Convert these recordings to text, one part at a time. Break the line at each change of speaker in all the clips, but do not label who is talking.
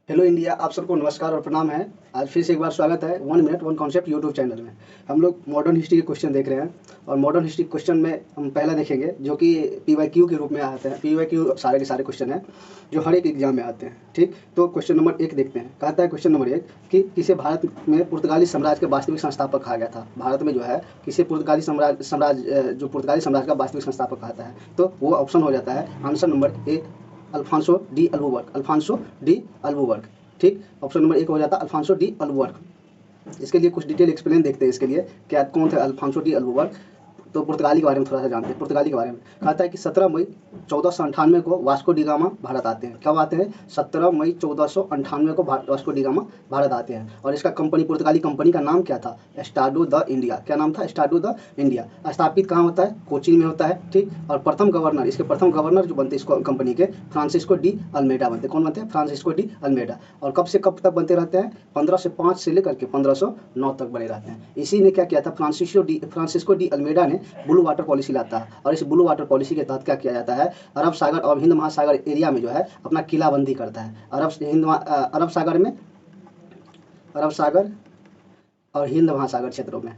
Hello India, आप सबको नमस्कार और प्रणाम है। आज फिर से एक बार स्वागत है 1 मिनट 1 कॉन्सेप्ट यूट्यूब चैनल में। हम लोग मॉडर्न हिस्ट्री के क्वेश्चन देख रहे हैं और मॉडर्न हिस्ट्री क्वेश्चन में हम पहला देखेंगे जो कि पीवाईक्यू के रूप में आते हैं। पीवाईक्यू सारे के सारे क्वेश्चन हैं जो हर एक एग्जाम में आते हैं। ठीक, तो क्वेश्चन नंबर 1 देखते हैं। कहता है क्वेश्चन नंबर 1 कि किसे भारत में पुर्तगाली साम्राज्य का वास्तविक संस्थापक कहा गया था। भारत में जो है किसे पुर्तगाली साम्राज्य जो पुर्तगाली साम्राज्य का वास्तविक संस्थापक कहता है, तो वो ऑप्शन हो जाता है answer number A, Afonso de Albuquerque. Afonso de Albuquerque. ठीक, ऑप्शन नंबर 1 हो जाता है अल्फांसो डी अल्बुकर्क। इसके लिए कुछ डिटेल एक्सप्लेन देखते हैं। इसके लिए क्या कौन थे अल्फांसो डी अल्बुकर्क, तो पुर्तगाली के बारे में थोड़ा सा जानते हैं। पुर्तगाली के बारे में कहता है कि 17 मई 1498 को वास्को डी गामा भारत आते हैं। कब आते हैं? 17 मई 1498 को वास्को डी गामा भारत आते हैं। और इसका कंपनी, पुर्तगाली कंपनी का नाम क्या था? एस्टाडो द इंडिया। क्या नाम था? एस्टाडो द इंडिया। स्थापित कहाँ होता है? कोचीन में होता है। ठीक, और प्रथम गवर्नर, इसके प्रथम गवर्नर जो बनते इसको कंपनी के, फ्रांसिस्को डी अल्मेडा बनते। कौन बनते हैं? Francisco de Almeida. और कब से कब तक बनते रहते हैं? 1505 से लेकर के 1509 तक बने रहते हैं। इसी ने क्या किया था? फ्रांसिस्को डी अल्मेडा ने ब्लू वाटर पॉलिसी लाता है। और इस ब्लू वाटर पॉलिसी के तहत क्या किया जाता है? अरब सागर और हिंद महासागर एरिया में जो है अपना किलाबंदी करता है। अरब सागर में, अरब सागर और हिंद महासागर क्षेत्रों में,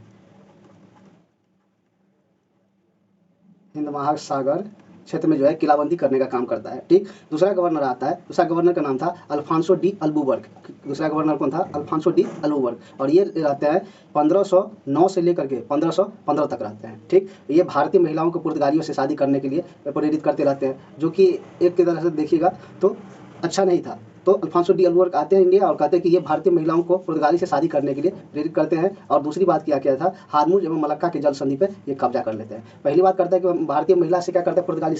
हिंद महासागर क्षेत्र में जो है किलाबंदी करने का काम करता है। ठीक, दूसरा गवर्नर आता है। दूसरा गवर्नर का नाम था अल्फांसो डी अल्बुकर्क। दूसरा गवर्नर कौन था? Afonso de Albuquerque. और ये रहते हैं 1509 से लेकर के 1515 तक रहते हैं। ठीक, ये भारतीय महिलाओं को पुर्तगालियों से शादी करने के लिए प्रेरित करते रहते हैं, जो कि एक की तरह से देखिएगा तो अच्छा नहीं था। तो अल्फांसो डी अल्बुकर्क आते हैं इंडिया और कहते हैं कि ये भारतीय महिलाओं को पुर्तगाली से शादी करने के लिए प्रेरित करते हैं। और दूसरी बात क्या था? हारमुज एवं मलक्का के जल संधि पे ये कब्जा कर लेते हैं। पहली बात करता है कि भारतीय महिला से क्या करता है? पुर्तगाली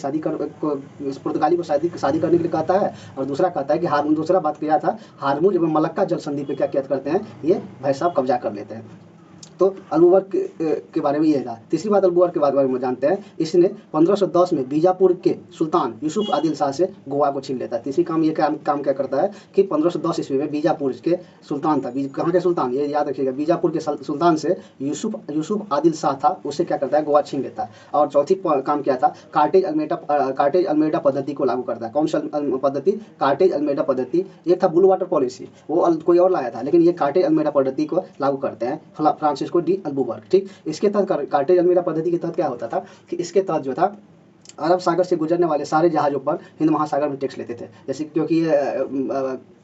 पुर्तगाली को शादी करने के लिए कहता है। और दूसरा कहता है कि दूसरा बात क्या था? हारमुज एवं मलक्का जल संधि पे क्या करते हैं? ये भाई साहब कब्जा कर लेते हैं। तो अल्बुकर्क के बारे में ये था। तीसरी बात अल्बुकर्क के बारे में जानते हैं। इसने 1510 में बीजापुर के सुल्तान यूसुफ आदिल शाह से गोवा को छीन लेता है। तीसरी काम ये काम क्या करता है कि 1510 ईस्वी में बीजापुर के सुल्तान था, कहाँ के सुल्तान, ये याद रखिएगा, बीजापुर के सुल्तान से यूसुफ आदिल शाह था, उससे क्या करता है? गोवा छीन लेता है। और चौथी काम क्या था? कार्टेज अल्मेडा पद्धति को लागू करता है। कौन सा पद्धति? कार्टेज अल्मेडा पद्धति। एक था ब्लू वाटर पॉलिसी, वो कोई और लाया था, लेकिन ये कार्टेज अल्मेडा पद्धति को लागू करते हैं फ्रांसिस्को डी अल्बुकर्क। ठीक, इसके तहत कार्टेज अल्मेडा पद्धति के तहत क्या होता था कि इसके तहत जो था अरब सागर से गुजरने वाले सारे जहाज़ों पर हिंद महासागर में टैक्स लेते थे। जैसे क्योंकि ये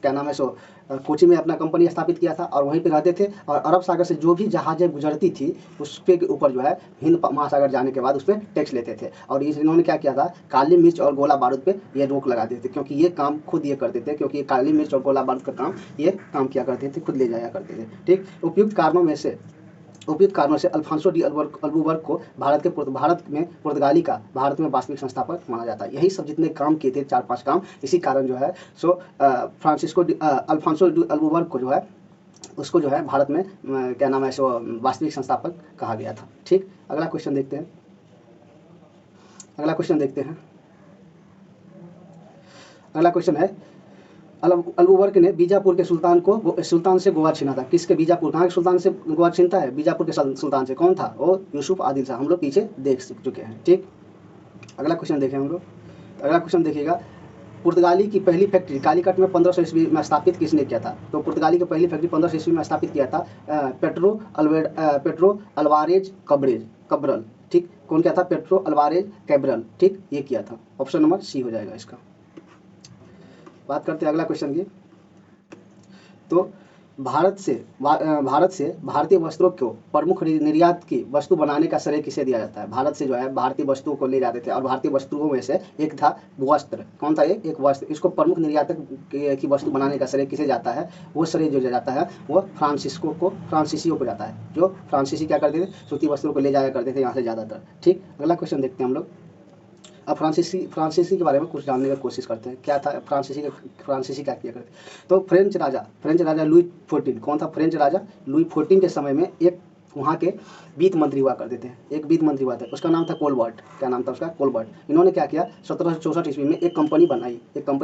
क्या नाम है सो कोची में अपना कंपनी स्थापित किया था और वहीं पे रहते थे। और अरब सागर से जो भी जहाज़ें गुजरती थी उस पे के ऊपर जो है हिंद महासागर जाने के बाद उस पर टैक्स लेते थे। और इन्होंने क्या किया था? काली मिर्च और गोला बारूद पे ये रोक लगा देते थे, क्योंकि ये काम खुद ये करते थे, क्योंकि काली मिर्च और गोला बारूद का काम ये काम किया करते थे, खुद ले जाया करते थे। ठीक, उपयुक्त कारणों से अल्फांसो डी अल्बुकर्क को भारत में पुर्तगाली का भारत में वास्तविक संस्थापक माना जाता है। यही सब जितने काम किए थे, 4-5 काम, इसी कारण जो है सो अल्फांसो डी अल्बुकर्क को जो है उसको जो है भारत में क्या नाम है सो वास्तविक संस्थापक कहा गया था। ठीक, अगला क्वेश्चन देखते हैं। अगला क्वेश्चन है अल्बुकर्क ने बीजापुर के सुल्तान से गोवा छीना था। किसके? बीजापुर। कहाँ के सुल्तान से गोवा छीनता है? बीजापुर के सुल्तान से। कौन था वो? यूसुफ आदिल शाह। हम लोग पीछे देख चुके हैं। ठीक, अगला क्वेश्चन देखें हम लोग। अगला क्वेश्चन देखिएगा, पुर्तगाली की पहली फैक्ट्री कालीकट में 1500 ईस्वी में स्थापित किसने किया था? तो पुर्तगाली की पहली फैक्ट्री 1500 ईस्वी में स्थापित किया था पेट्रो अल्वारेज कब्रल। ठीक, कौन क्या था? Petro Alvarez Cabral. ठीक, ये किया था। ऑप्शन नंबर सी हो जाएगा इसका। बात करते हैं अगला क्वेश्चन की। तो भारत से भारतीय वस्त्रों को प्रमुख निर्यात की वस्तु बनाने का श्रेय किसे दिया जाता है? भारत से जो है भारतीय वस्तुओं को ले जाते थे और भारतीय वस्तुओं में से एक था वस्त्र। कौन था ये? एक वस्त्र। इसको प्रमुख निर्यातक की वस्तु बनाने का श्रेय किसे जाता है? वो श्रेय जो जाता है वो फ्रांसीसियों को जाता है। जो फ्रांसीसी क्या करते थे? सूती वस्त्रों को ले जाया करते थे यहाँ से ज़्यादातर। ठीक, अगला क्वेश्चन देखते हैं हम लोग। अब फ्रांसीसी के बारे में कुछ जानने की कोशिश करते हैं। क्या था फ्रांसीसी क्या किया करते? तो फ्रेंच राजा लुई 14। कौन था फ्रेंच राजा? लुई 14 के समय में एक वहाँ के वित्त मंत्री हुआ करते थे। एक वित्त मंत्री हुआ था, उसका नाम था कोलबर्ट। क्या नाम था उसका? कोलबर्ट। इन्होंने क्या किया? 1764 ईस्वी में एक कंपनी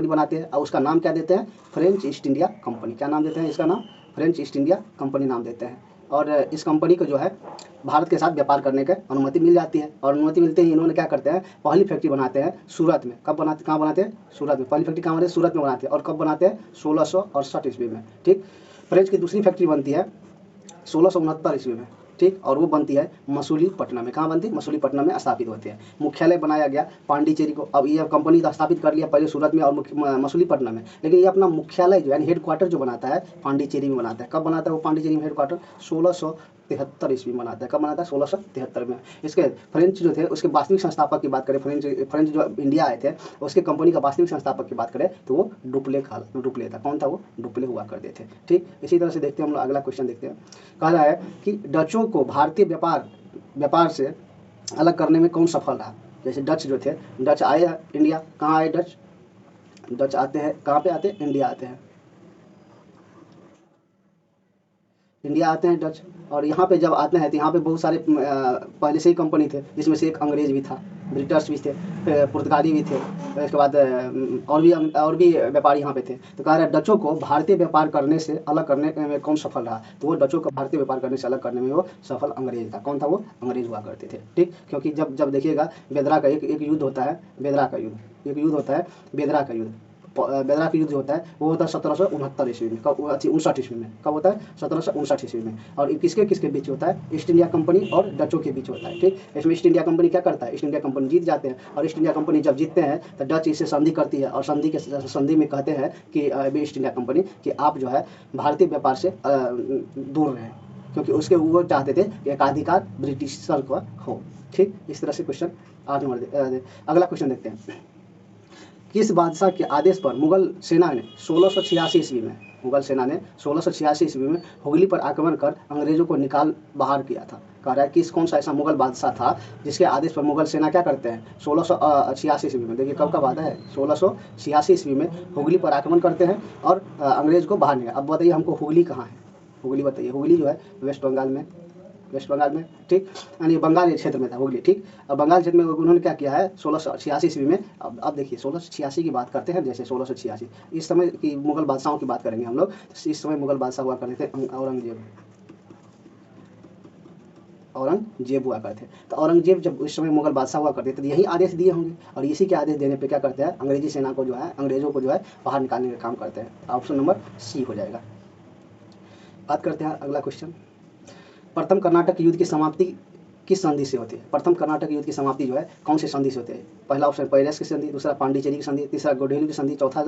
बनाते हैं और उसका नाम क्या देते हैं? French east India company. क्या नाम देते हैं इसका नाम? फ्रेंच ईस्ट इंडिया कंपनी नाम देते हैं। और इस कंपनी को जो है भारत के साथ व्यापार करने की अनुमति मिल जाती है। और अनुमति मिलते ही इन्होंने क्या करते हैं, पहली फैक्ट्री बनाते हैं सूरत में। कब बनाते, कहाँ बनाते हैं, सूरत में। पहली फैक्ट्री कहाँ बनाते हैं, सूरत में बनाते हैं। और कब बनाते हैं, 1668 ईस्वी में। ठीक। फ्रेंच की दूसरी फैक्ट्री बनती है 1669 ईस्वी में। ठीक। और वो बनती है मसूलीपट्टनम में। कहाँ बनती है, मसूलीपट्टनम में स्थापित होती है। मुख्यालय बनाया गया पांडिचेरी को। अब ये कंपनी तो स्थापित कर लिया पहले सूरत में और मसूलीपट्टनम में, लेकिन ये अपना मुख्यालय जो है हेडक्वार्टर जो बनाता है पांडिचेरी में बनाता है। कब बनाता है वो पांडिचेरी में हेडक्वार्टर, 1673 ईस्वी में बनाता है। कब बनाता है, 1673 में। इसके फ्रेंच जो थे उसके वास्तविक संस्थापक की बात करें, फ्रेंच जो इंडिया आए थे उसके कंपनी का वास्तविक संस्थापक की बात करें तो वो डुप्ले था। कौन था वो, डुप्ले हुआ करते थे। ठीक। इसी तरह से देखते हैं हम लोग अगला क्वेश्चन देखते हैं। कह रहा है कि डचों को भारतीय व्यापार से अलग करने में कौन सफल रहा। जैसे डच जो थे, डच आए इंडिया, कहाँ आए डच आते हैं, कहाँ पे आते हैं, इंडिया आते हैं। इंडिया आते हैं डच, और यहाँ पे जब आते हैं तो यहाँ पे बहुत सारे पहले से ही कंपनी थे, जिसमें से एक अंग्रेज भी था, ब्रिटिश भी थे, पुर्तगाली भी थे। इसके बाद और भी व्यापारी यहाँ पे थे। तो कह रहा है डचों को भारतीय व्यापार करने से अलग करने में कौन सफल रहा। तो वो डचों को भारतीय व्यापार करने से अलग करने में वो सफल अंग्रेज था। कौन था वो, अंग्रेज हुआ करते थे। ठीक। क्योंकि जब देखिएगा बेदरा का एक युद्ध होता है, बेदरा का युद्ध, एक युद्ध होता है बेदरा का युद्ध। बेदरा का युद्ध जो होता है वो होता है 1769 ईस्वी में। कब, 59 ईस्वी में। कब होता है, 1759 ईस्वी में। और ये किसके बीच होता है, ईस्ट इंडिया कंपनी और डचों के बीच होता है। ठीक। इसमें ईस्ट इंडिया कंपनी क्या करता है, ईस्ट इंडिया कंपनी जीत जाते हैं, और ईस्ट इंडिया कंपनी जब जीतते हैं तो डच इससे संधि करती है, और संधि में कहते हैं कि ईस्ट इंडिया कंपनी कि आप जो है भारतीय व्यापार से दूर रहें, क्योंकि उसके वो चाहते थे कि एकाधिकार ब्रिटिशर का हो। ठीक। इस तरह से क्वेश्चन 8 नंबर। अगला क्वेश्चन देखते हैं। किस बादशाह के आदेश पर मुगल सेना ने 1686 ईस्वी में, मुगल सेना ने 1686 ईस्वी में हुगली पर आक्रमण कर अंग्रेजों को निकाल बाहर किया था। कह रहा है किस, कौन सा ऐसा मुगल बादशाह था जिसके आदेश पर मुगल सेना क्या करते हैं 1686 ईस्वी में। देखिए कब का बात है, 1686 ईस्वी में हुगली पर आक्रमण करते हैं और अंग्रेज को बाहर निकाल। अब बताइए हमको हुगली कहाँ है, हुगली बताइए। हुगली जो है वेस्ट बंगाल में, वेस्ट बंगाल में। ठीक। यानी बंगाल क्षेत्र में था हुगली। ठीक। अब बंगाल क्षेत्र में उन्होंने क्या किया है 1686 ईस्वी में। अब देखिए 1686 की बात करते हैं। जैसे 1686 इस समय की मुगल बादशाहों की बात करेंगे हम लोग। इस समय मुगल बादशाह हुआ करते थे औरंगजेब हुआ करते। तो औरंगजेब जब उस समय मुगल बादशाह हुआ करते थे तो यही आदेश दिए होंगे, और इसी के आदेश देने पे क्या करते हैं, अंग्रेजी सेना को जो है, अंग्रेजों को जो है बाहर निकालने का काम करते हैं। ऑप्शन नंबर सी हो जाएगा। बात करते हैं अगला क्वेश्चन। प्रथम कर्नाटक युद्ध की समाप्ति किस संधि से होती है। प्रथम कर्नाटक युद्ध की समाप्ति जो है कौन से संधि से होती है। पहला ऑप्शन पैलेस की संधि, दूसरा पांडिचेरी की संधि, तीसरा गोडेलू की संधि, चौथा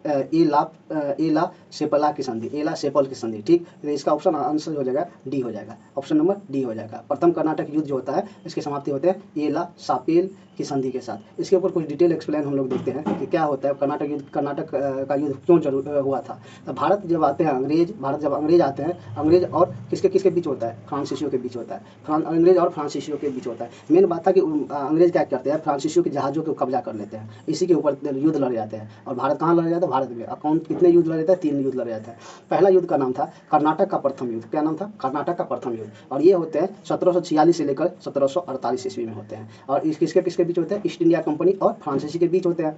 एला सेपला की संधि, एला सेपल की संधि। ठीक। तो इसका ऑप्शन आंसर हो जाएगा डी हो जाएगा, ऑप्शन नंबर डी हो जाएगा। प्रथम कर्नाटक युद्ध जो होता है इसकी समाप्ति होते हैं एला सापेल की संधि के साथ। इसके ऊपर कुछ डिटेल एक्सप्लेन हम लोग देखते हैं कि क्या होता है कर्नाटक का युद्ध क्यों हुआ था। तो भारत जब आते हैं अंग्रेज आते हैं, अंग्रेज और किसके बीच होता है, फ्रांसीसियों के बीच होता है। अंग्रेज और फ्रांसीसियों के बीच होता है। मेन बात था कि अंग्रेज क्या करते हैं, फ्रांसीसियों के जहाज़ों को कब्जा कर लेते हैं, इसी के ऊपर युद्ध लड़ जाते हैं। और भारत कहाँ लड़ जाता है, भारत में। कौन कितने युद्ध लड़ जाता है, 3 युद्ध लड़ जाता है। पहला युद्ध का नाम था कर्नाटक का प्रथम युद्ध। क्या नाम था, कर्नाटक का प्रथम युद्ध। और ये होते हैं 1746 से लेकर 1748 ईस्वी में होते हैं। और किसके बीच होते हैं, ईस्ट इंडिया कंपनी और फ्रांसीसी के बीच होते हैं।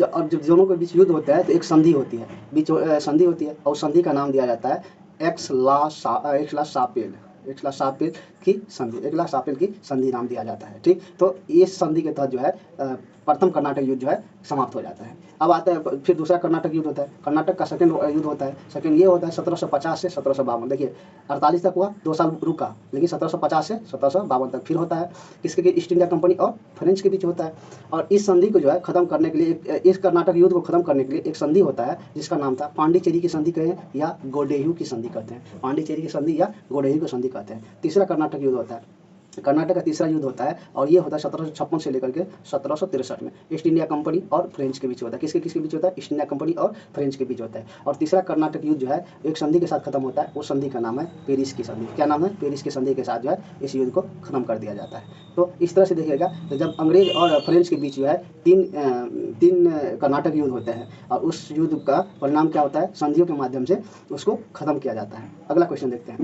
और जब दोनों के बीच युद्ध होता है तो एक संधि होती है, संधि होती है, और संधि का नाम दिया जाता है एक्सला सापेल की संधि नाम दिया जाता है। ठीक। तो इस संधि के तहत जो है प्रथम कर्नाटक युद्ध जो है समाप्त हो जाता है। अब आता है फिर दूसरा कर्नाटक युद्ध होता है। कर्नाटक का सेकंड युद्ध होता है, सेकंड ये होता है 1750 से 1752। देखिए 48 तक हुआ, 2 साल रुका, लेकिन 1750 से 1752 तक फिर होता है। किसके, ईस्ट इंडिया कंपनी और फ्रेंच के बीच होता है। और इस संधि को जो है खत्म करने के लिए, इस कर्नाटक युद्ध को खत्म करने के लिए एक संधि होता है जिसका नाम था पांडिचेरी की संधि कहें या गोडेहू की संधि कहते हैं। पांडिचेरी की संधि या गोडेहू की संधि कहते हैं। तीसरा कर्नाटक युद्ध होता है, कर्नाटक का तीसरा युद्ध होता है, और ये होता है 1756 से लेकर के 1763 में। ईस्ट इंडिया कंपनी और फ्रेंच के बीच होता है। किसके बीच होता है, ईस्ट इंडिया कंपनी और फ्रेंच के बीच होता है। और तीसरा कर्नाटक युद्ध जो है एक संधि के साथ खत्म होता है, वो संधि का नाम है पेरिस की संधि। क्या नाम है, पेरिस की संधि के साथ जो है इस युद्ध को खत्म कर दिया जाता है। तो इस तरह से देखिएगा, तो जब अंग्रेज और फ्रेंच के बीच जो है तीन कर्नाटक युद्ध होते हैं, और उस युद्ध का परिणाम क्या होता है, संधियों के माध्यम से उसको खत्म किया जाता है। अगला क्वेश्चन देखते हैं।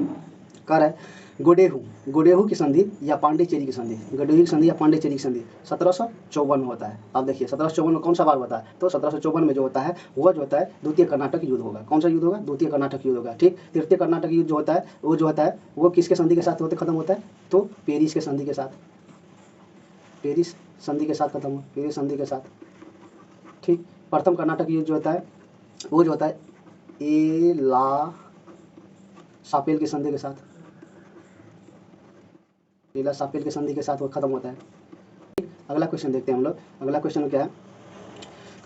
कह रहा है गोडेहू, गोडेहू की संधि या पांडिचेरी की संधि, गोडेहू की संधि या पांडिचेरी की संधि 1754 में होता है। अब देखिए 1754 में कौन सा बार होता है, तो 1754 में जो होता है वो जो होता है द्वितीय कर्नाटक युद्ध होगा। कौन सा युद्ध होगा, द्वितीय कर्नाटक युद्ध होगा। ठीक, तृतीय कर्नाटक युद्ध जो होता है वो जो होता है वो किसके संधि के साथ होते खत्म होता है, तो पेरिस के संधि के साथ, पेरिस संधि के साथ खत्म हो, पेरिस संधि के साथ। ठीक, प्रथम कर्नाटक युद्ध जो होता है वो जो होता है ए ला सापेल की संधि के साथ, एला सापेल की संधि के साथ वो खत्म होता है। अगला क्वेश्चन देखते हैं हम लोग। अगला क्वेश्चन क्या है,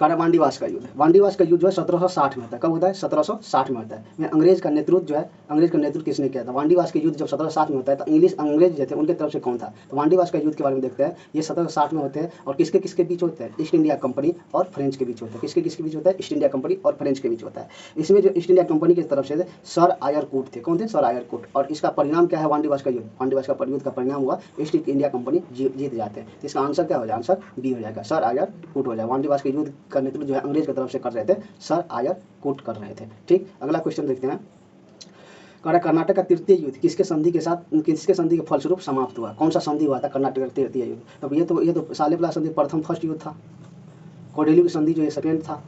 कारण वांडीवास का युद्ध। वांडीवास का युद्ध जो है 1760 में होता है। कब होता है, 1760 में होता है। में अंग्रेज का नेतृत्व जो है, अंग्रेज का नेतृत्व किसने किया था। वांडीवास के युद्ध जब 1760 में होता है तो अंग्रेज जो थे उनके तरफ से कौन था, तो वांडीवास का युद्ध के बारे में देखते हैं। ये 1760 में होते हैं और किसके किसके बीच होते हैं, ईस्ट इंडिया कंपनी और फ्रेंच के बीच होता है। किसके किसके बीच होता है, ईस्ट इंडिया कंपनी और फ्रेंच के बीच होता है। इसमें जो ईस्ट इंडिया कंपनी की तरफ से सर आयर कूट थे, कौन थे, सर आयर कूट। और इसका परिणाम क्या है, वांडीवास का युद्ध, वांडीवास का युद्ध का परिणाम हुआ ईस्ट इंडिया कंपनी जीत जाते हैं। तो इसका आंसर क्या हो जाएगा, आंसर बी हो जाएगा, सर आयर कूट हो जाएगा। वांडीवास के युद्ध का नेतृत्व जो है अंग्रेज की तरफ से कर रहे थे, सर आयर कूट कर रहे थे। ठीक, अगला क्वेश्चन देखते हैं। कर्नाटक का तृतीय युद्ध किसके संधि के साथ, किसके संधि के फलस्वरूप समाप्त हुआ। कौन सा संधि हुआ था कर्नाटक का तृतीय युद्ध, अब ये तो सालेपला संधि प्रथम फर्स्ट युद्ध था। कोडेली की संधि जो है सेकेंड था,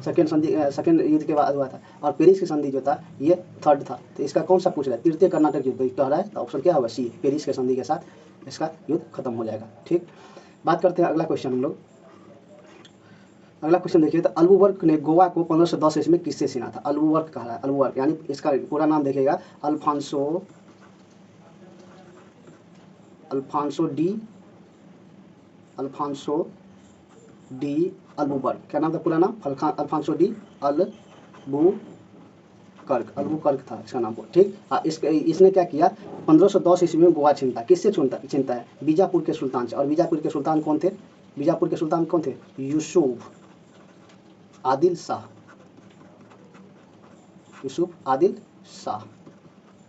सेकेंड युद्ध के बाद हुआ था। और पेरिस की संधि जो था ये थर्ड था। तो इसका कौन सा पूछ रहा है, तृतीय कर्नाटक युद्ध कह रहा है, तो ऑप्शन क्या होगा, सी, पेरिस के संधि के साथ इसका युद्ध खत्म हो जाएगा। ठीक, बात करते हैं अगला क्वेश्चन हम लोग। अगला क्वेश्चन देखिए, तो अल्बुबर्क ने गोवा को 1510 ईस्वी में किससे छीना था। अल्बुबर्क कहा है, अल्बुबर्क यानी इसका पूरा नाम देखिएगा अल्फांसो डी अल्बुबर्क। क्या नाम था पूरा नाम, अल्फांसो डी अल्बुकर्क था इसका नाम। ठीक, इसने क्या किया, 1510 ईस्वी में गोवा छीनता। किससे छीनता है, बीजापुर के सुल्तान से। और बीजापुर के सुल्तान कौन थे, बीजापुर के सुल्तान कौन थे, यूसुफ आदिल शाह।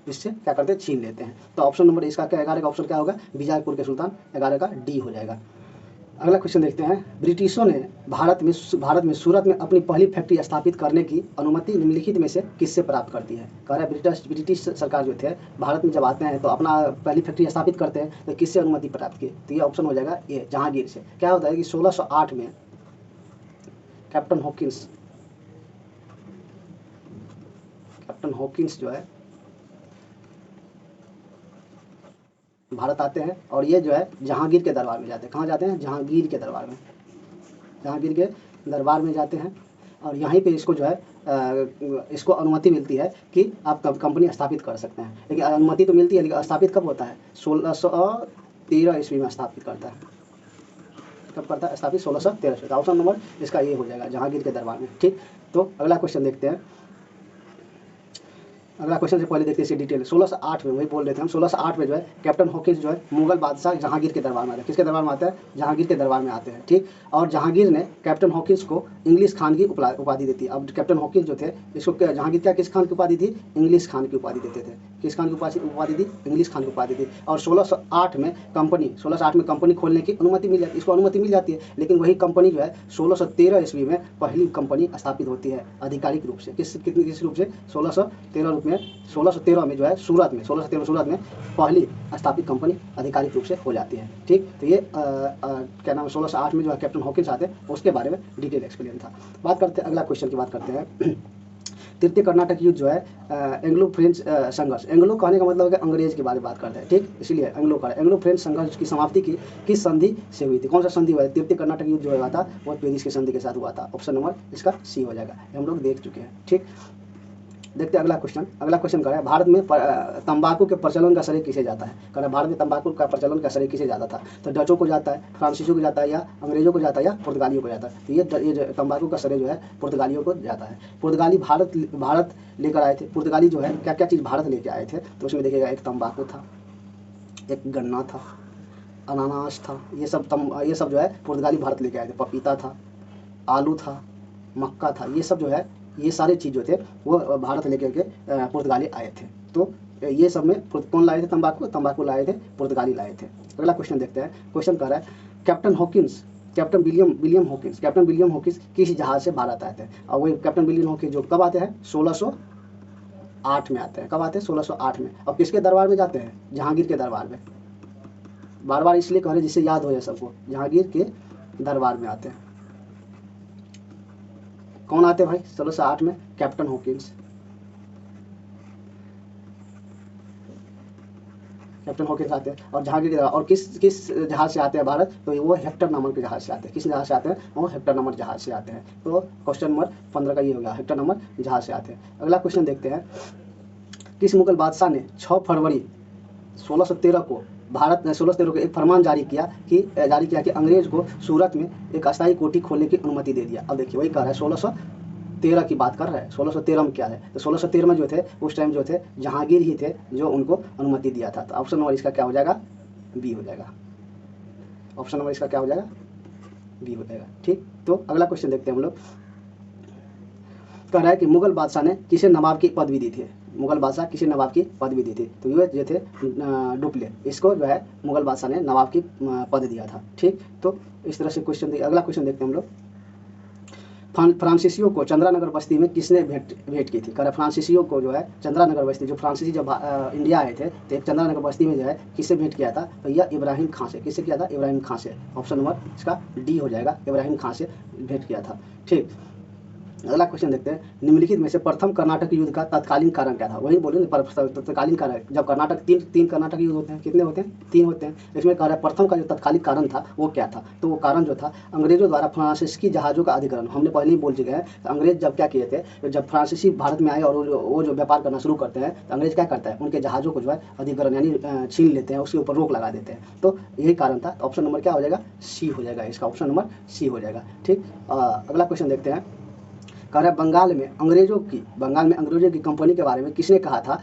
इससे क्या करते हैं, छीन लेते हैं। तो ऑप्शन नंबर इसका क्या 11 का ऑप्शन क्या होगा, बीजापुर के सुल्तान, 11 का डी हो जाएगा। अगला क्वेश्चन देखते हैं। ब्रिटिशों ने भारत में सूरत में अपनी पहली फैक्ट्री स्थापित करने की अनुमति निम्नलिखित में से किससे प्राप्त करती है। कह रहा है ब्रिटिश सरकार जो थे भारत में जब आते हैं तो अपना पहली फैक्ट्री स्थापित करते हैं, तो किससे अनुमति प्राप्त की, तो ये ऑप्शन हो जाएगा ए, जहांगीर से। क्या होता है कि 1608 में कैप्टन हॉकिंस जो है भारत आते हैं और ये जो है जहांगीर के दरबार में जाते हैं। कहाँ जाते हैं, जहांगीर के दरबार में जाते हैं। और यहीं पे इसको जो है इसको अनुमति मिलती है कि आप कंपनी स्थापित कर सकते हैं। लेकिन अनुमति तो मिलती है, लेकिन स्थापित कब होता है, 1613 ईस्वी में स्थापित करता है। कब करता है स्थापित, 1613। ऑप्शन नंबर इसका ये हो जाएगा, जहांगीर के दरबार में। ठीक, तो अगला क्वेश्चन देखते हैं। अगला क्वेश्चन से पहले देखते हैं इसकी डिटेल। 1608 में, वही बोल रहे थे हम, 1608 में जो है कैप्टन हॉकिंस जो है मुगल बादशाह जहांगीर के दरबार में आते हैं। किसके दरबार में आते हैं, जहांगीर के दरबार में आते हैं। ठीक, और जहांगीर ने कैप्टन हॉकिंस को इंग्लिश खान की उपाधि देती है। अब कैप्टन हॉकिंस जो थे इसको जहांगीर क्या किस खान की उपाधि थी, इंग्लिश खान की उपाधि देते थे। किस खान की उपाधि थी, इंग्लिश खान की उपाधि थी। और 1608 में कंपनी खोलने की अनुमति मिल जाती, इसको अनुमति मिल जाती है। लेकिन वही कंपनी जो है 1613 ईस्वी में पहली कंपनी स्थापित होती है आधिकारिक रूप से। किस रूप से, 1613 में जो है सूरत में पहली स्थापित कंपनी आधिकारिक रूप से हो जाती है। ठीक, तो ये क्या नाम 1608 में जो है कैप्टन हॉकिंस आते हैं, उसके बारे में डिटेल एक्सप्लेन था। बात करते हैं अगला क्वेश्चन की बात करते हैं। तृतीय कर्नाटक युद्ध जो है एंग्लो फ्रेंच संघर्ष। एंग्लो कहने का मतलब है अंग्रेज के बारे में बात करते हैं। ठीक, इसलिए एंग्लो फ्रेंच संघर्ष की समाप्ति की किस संधि से हुई थी। कौन सा संधि हुआ है, तृतीय कर्नाटक युद्ध जो हुआ था वो पेरिस की संधि के साथ हुआ था। ऑप्शन नंबर इसका सी हो जाएगा, हम लोग देख चुके हैं। ठीक, देखते हैं अगला क्वेश्चन कर रहा है, भारत में तंबाकू के प्रचलन का श्रेय किसे जाता है। कह रहा है भारत में तंबाकू का प्रचलन का श्रेय किसे जाता था, तो डचों को जाता है, फ्रांसीसियों को जाता है, या अंग्रेजों को जाता है, या पुर्तगालियों को जाता है। तो ये तंबाकू का श्रेय जो है पुर्तगालियों को जाता है। पुर्तगाली भारत लेकर आए थे। पुर्तगाली जो है क्या क्या चीज़ भारत लेके आए थे, तो उसमें देखिएगा एक तंबाकू था, एक गन्ना था, अनानास था, ये सब जो है पुर्तगाली भारत लेके आए थे। पपीता था, आलू था, मक्का था, ये सब जो है ये सारे चीज़ जो थे वो भारत लेकर के पुर्तगाली आए थे। तो ये सब में कौन लाए थे, तंबाकू लाए थे, पुर्तगाली लाए थे। अगला क्वेश्चन देखते हैं। क्वेश्चन कह रहा है कैप्टन विलियम हॉकिंस किस जहाज से भारत आए थे। और वही कैप्टन विलियम हॉकिंस जो कब आते हैं, 1600 1608 में आते हैं। कब आते हैं? 1608 में। अब किसके दरबार में जाते हैं? जहांगीर के दरबार में। बार बार इसलिए कह रहे जिससे याद हो जाए सबको, जहांगीर के दरबार में आते हैं। कौन आते हैं भाई 1608 में? Captain Hawkins. कैप्टन हॉकिंस आते हैं और जहांगीर के दरबार। और किस किस जहाज से आते हैं भारत? तो वो हेक्टर नामक के जहाज से आते हैं। किस जहाज से आते हैं? वो हेक्टर नामक जहाज से आते हैं। तो क्वेश्चन नंबर 15 का ये हो गया, हेक्टर नामक जहाज से आते हैं। अगला क्वेश्चन देखते हैं, किस मुगल बादशाह ने 6 फरवरी 1613 को भारत 1613 को एक फरमान जारी किया कि अंग्रेज को सूरत में एक अस्थायी कोठी खोलने की अनुमति दे दिया। अब देखिए वही कह रहा है 1613 की बात कर रहा है। 1613 में क्या है? तो 1613 में जो थे उस टाइम जो थे जहांगीर ही थे जो उनको अनुमति दिया था। तो ऑप्शन नंबर इसका क्या हो जाएगा? बी हो जाएगा। ऑप्शन नंबर इसका क्या हो जाएगा? बी हो जाएगा। ठीक, तो अगला क्वेश्चन देखते हैं हम लोग। कह रहा है कि मुगल बादशाह ने किसे नवाब की पदवी दी थी? मुगल बादशाह किसे नवाब की पदवी दी थी? तो ये जो थे डुप्ले, इसको जो है मुगल बादशाह ने नवाब की पद दिया था। ठीक, तो इस तरह से क्वेश्चन। अगला क्वेश्चन देखते हैं हम लोग, फ्रांसीसियों को चंद्रानगर बस्ती में किसने भेंट की थी? कह रहा फ्रांसीसियों को जो है चंद्रानगर बस्ती, जो फ्रांसीसी जब इंडिया आए थे तो एक चंद्रानगर बस्ती में जो है किससे भेंट किया था? तो यह इब्राहिम खां से। किससे किया था? इब्राहिम खां से। ऑप्शन नंबर इसका डी हो जाएगा, इब्राहिम खां से भेंट किया था। ठीक, अगला क्वेश्चन देखते हैं, निम्नलिखित में से प्रथम कर्नाटक युद्ध का तत्कालीन कारण क्या था? वही बोले तत्कालीन कारण। जब कर्नाटक तीन कर्नाटक युद्ध होते हैं, कितने होते हैं? 3 होते हैं। इसमें कह रहा है प्रथम का जो तत्कालीन कारण था वो क्या था? तो वो कारण जो था अंग्रेजों द्वारा फ्रांसीसी जहाज़ों का अधिग्रहण। हमने पहले ही बोल चुके हैं, तो अंग्रेज जब क्या किए थे, जब फ्रांसीसी भारत में आए और वो जो व्यापार करना शुरू करते हैं तो अंग्रेज क्या करता है, उनके जहाज़ों को जो है अधिग्रहण यानी छीन लेते हैं, उसके ऊपर रोक लगा देते हैं। तो यही कारण था। ऑप्शन नंबर क्या हो जाएगा? सी हो जाएगा। इसका ऑप्शन नंबर सी हो जाएगा। ठीक, अगला क्वेश्चन देखते हैं। कह रहा है बंगाल में अंग्रेजों की कंपनी के बारे में किसने कहा था?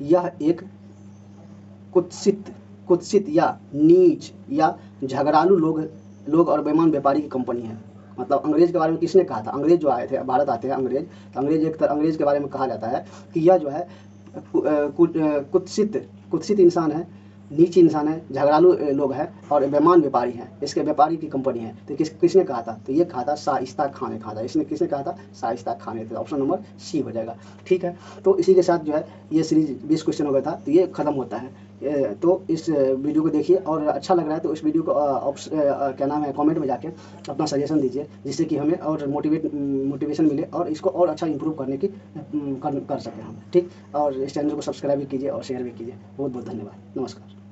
यह एक कुत्सित या नीच या झगड़ालू लोग और बेईमान व्यापारी की कंपनी है। मतलब अंग्रेज के बारे में किसने कहा था? अंग्रेज जो आए थे, भारत आते हैं अंग्रेज, तो अंग्रेज के बारे में कहा जाता है कि यह जो है कुत्सित इंसान है, नीच इंसान है, झगड़ालू लोग हैं और बेईमान व्यापारी हैं, इसके व्यापारी की कंपनी है। तो किसने कहा था? तो ये कहा था शाइस्ता खान ने कहा था। इसने किसने कहा था? शाइस्ता खान ने। तो ऑप्शन नंबर सी हो जाएगा। ठीक है, तो इसी के साथ जो है ये सीरीज 20 क्वेश्चन हो गया था, तो ये खत्म होता है। तो इस वीडियो को देखिए और अच्छा लग रहा है तो इस वीडियो को क्या नाम है, कमेंट में जाके अपना सजेशन दीजिए, जिससे कि हमें और मोटिवेशन मिले और इसको और अच्छा इंप्रूव करने की कर सकें हम। ठीक, और इस चैनल को सब्सक्राइब भी कीजिए और शेयर भी कीजिए। बहुत बहुत धन्यवाद। नमस्कार।